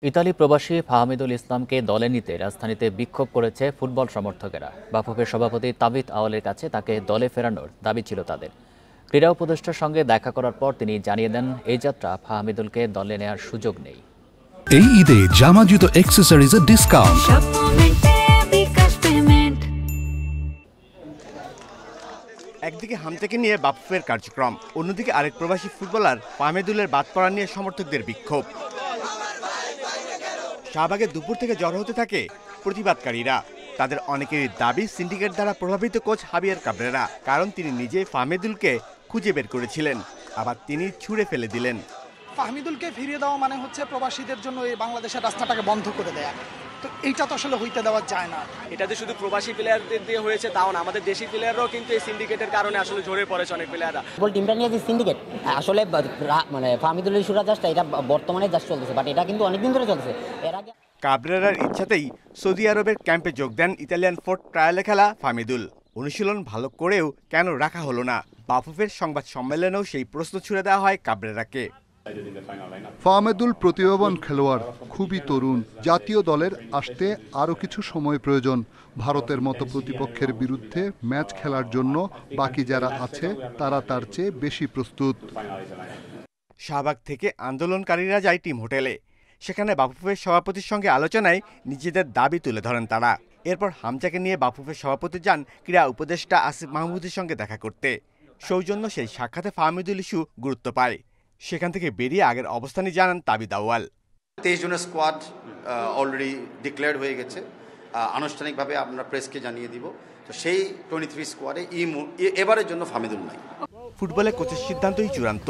Italy প্রবাসী ফাহমিদুল ইসলামকে দলে নিতে রাজধানীতে বিক্ষোভ করেছে ফুটবল সমর্থকেরা। বাফুফের সভাপতি তাবিথ আওয়ালের কাছে তাকে দলে ফেরানোর দাবি ছিল তাদের। ক্রীড়া উপদেষ্টার সঙ্গে দেখা করার পর তিনি জানিয়ে দেন, এই যাত্রা ফাহমিদুলকে দলে নেওয়ার সুযোগ নেই। এই ঈদে জামা জুতো অ্যাক্সেসরিজের ডিসকাউন্ট। একদিকে হামজাকে নিয়ে বাফুফের কার্যক্রম, অন্যদিকে আরেক প্রবাসী ফুটবলার ফাহমিদুলের বাদ পড়া নিয়ে সমর্থকদের বিক্ষোভ। শাহবাগে দুপুর থেকে জড়ো হতে থাকে প্রতিবাদকারীরা। তাদের অনেকেরই দাবি, সিন্ডিকেট দ্বারা প্রভাবিত কোচ হাবিয়ার কাবরেরা, কারণ তিনি নিজেই ফাহমিদুলকে খুঁজে বের করেছিলেন, আবার তিনি ছুঁড়ে ফেলে দিলেন। ফাহমিদুলকে ফিরিয়ে দেওয়া মানে হচ্ছে প্রবাসীদের জন্য এই বাংলাদেশের রাস্তাটাকে বন্ধ করে দেয়া। তো এইটা তো আসলে হইতে দেওয়া যায় না। এটাতে শুধু প্রবাসী প্লেয়ারদের দিয়ে হয়েছে তাও না, আমাদের দেশি প্লেয়াররাও কিন্তু এই সিন্ডিকেটের কারণে আসলে ঝরে পড়েছে অনেক প্লেয়াররা। ফুটবল টিমটা নিয়ে যে সিন্ডিকেট আসলে মানে ফাহমিদুলের ইস্যুটা জাস্ট এটা বর্তমানে জাস্ট চলতেছে, বাট এটা কিন্তু অনেকদিন ধরে চলছে। এর আগে কাবরেরার ইচ্ছাতেই সৌদি আরবের ক্যাম্পে যোগ দেন ইতালিয়ান ফোর্ট ট্রায়ালে খেলা ফাহমিদুল। অনুশীলন ভালো করেও কেন রাখা হলো না? বাফুফের সংবাদ সম্মেলনেও সেই প্রশ্ন ছুড়ে দেওয়া হয় কাবরেরাকে। ফাহমিদুল প্রতিভাবান খেলোয়াড়, খুবই তরুণ। জাতীয় দলের আসতে আরও কিছু সময় প্রয়োজন। ভারতের মতো প্রতিপক্ষের বিরুদ্ধে ম্যাচ খেলার জন্য বাকি যারা আছে তারা তার চেয়ে বেশি প্রস্তুত। শাহবাগ থেকে আন্দোলনকারীরা যায় টিম হোটেলে। সেখানে বাফুফের সভাপতির সঙ্গে আলোচনায় নিজেদের দাবি তুলে ধরেন তারা। এরপর হামজাকে নিয়ে বাফুফের সভাপতি যান ক্রীড়া উপদেষ্টা আসিফ মাহমুদের সঙ্গে দেখা করতে। সৌজন্য সেই সাক্ষাতে ফাহমিদুল ইস্যু গুরুত্ব পায়। সেখান থেকে বেরিয়ে আগের অবস্থানই জানান তাবিথ আউয়াল। 23 জনের স্কোয়াড অলরেডি ডিক্লেয়ার্ড হয়ে গেছে, আনুষ্ঠানিকভাবে আমরা প্রেসকে জানিয়ে দিব। তো সেই 23 স্কোয়াডে এবারের জন্য ফাহমিদুল নাই। ফুটবলে কোচের সিদ্ধান্তই চূড়ান্ত।